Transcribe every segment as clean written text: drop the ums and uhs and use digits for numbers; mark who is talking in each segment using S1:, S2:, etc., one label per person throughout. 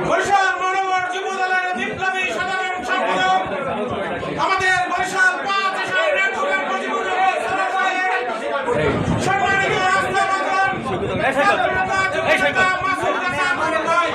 S1: বরিশাল মনোবর যুব দলের বিপ্লবী সাধারণ সম্পাদক আমাদের বরিশাল ৫ আসনের নেটওয়ার্কের সম্মানিত রাষ্ট্রপ্রধান মাসুদ হাসান ভাই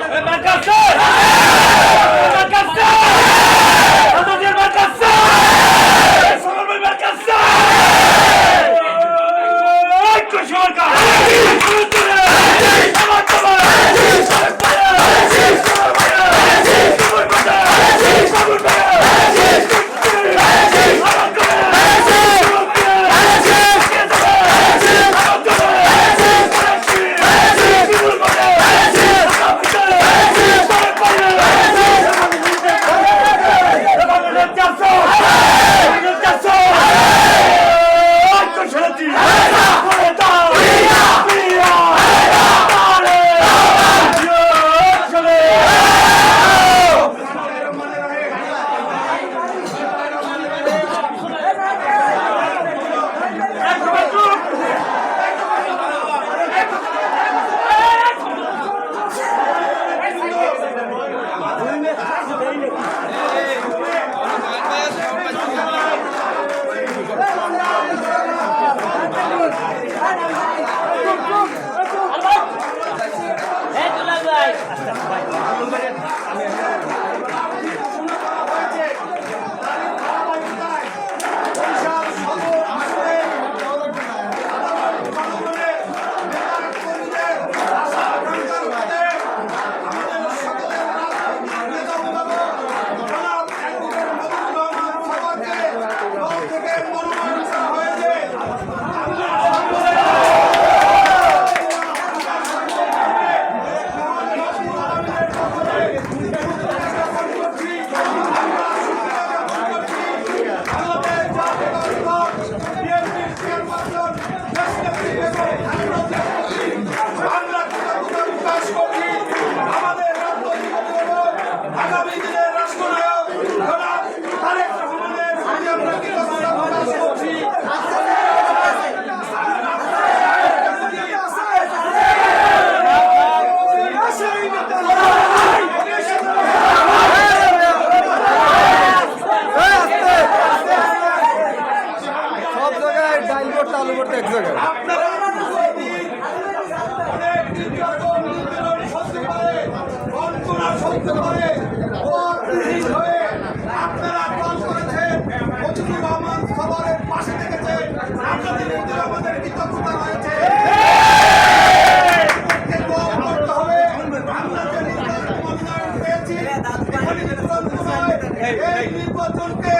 S1: নির্বাচনকে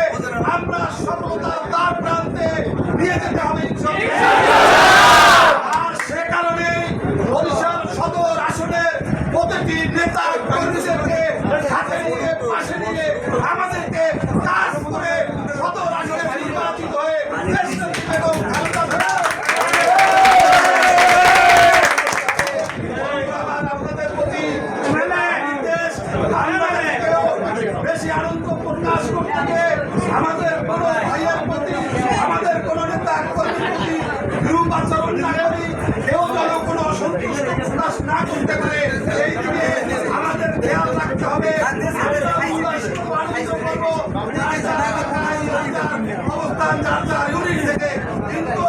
S1: আমরা সফলতার দ্বার প্রান্তে নিয়ে যেতে হবে আর সে কারণে বরিশাল সদর আসনের প্রতিটি নেতা কর্মীদেরকে সাথে নিয়ে পাশে নিয়ে আমাদেরকে কাজ করে সদর আসনে নির্বাচিত হয়ে এবং আপনাদের প্রতি বেশি আনন্দ প্রকাশ করতে আমাদের কোনো ভাইয়ের প্রতি আমাদের কোনো নেতা কর্মীর প্রতি বিরূপ আচরণ না করি কেউ যেন কোনো অসন্তুষ্ট প্রকাশ না করতে পারে সেই দিকে আমাদের খেয়াল রাখতে হবে অবস্থান যার ইউনিট থেকে কিন্তু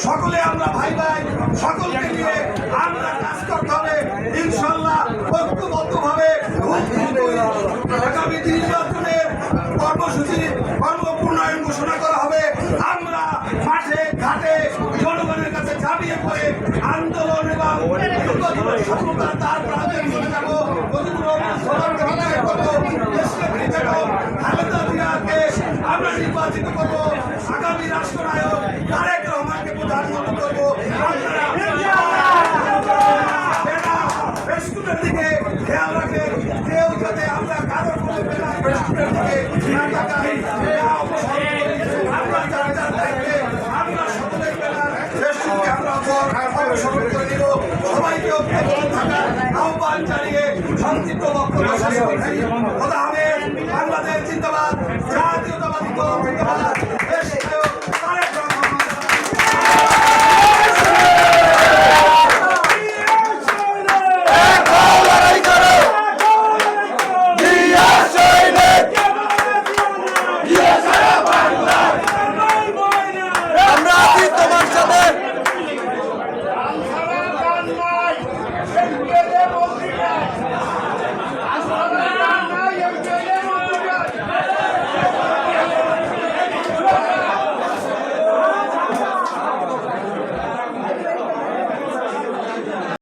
S1: সকলে আমরা ভাই ভাই সকলকে নিয়ে আমরা কাজ করতে হবে ইনশাল্লাহ ঐক্যবদ্ধভাবে আগামী নির্বাচনের কর্মসূচি কর্মপূর্ণায়ন ঘোষণা করা হবে। আমরা মাঠে ঘাটে জনগণের কাছে ঝাঁপিয়ে পড়ে আন্দোলন এবং সফলতার দ্বার প্রান্তে চলে যাবো। খালেদা জিয়াকে আমরা নির্বাচিত করবো, আগামী রাষ্ট্রনায়ক তারেক রহমানকে প্রধানমন্ত্রী করবো। আমরা স্মরণ করে নিব। সবাইকে ঐক্যবদ্ধ থাকার আহ্বান জানিয়ে সংক্ষিপ্ত বক্তব্য শেষ করছি। খোদা হাফেজ। বাংলাদেশ জিন্দাবাদ, জাতীয়তাবাদী দল জিন্দাবাদ।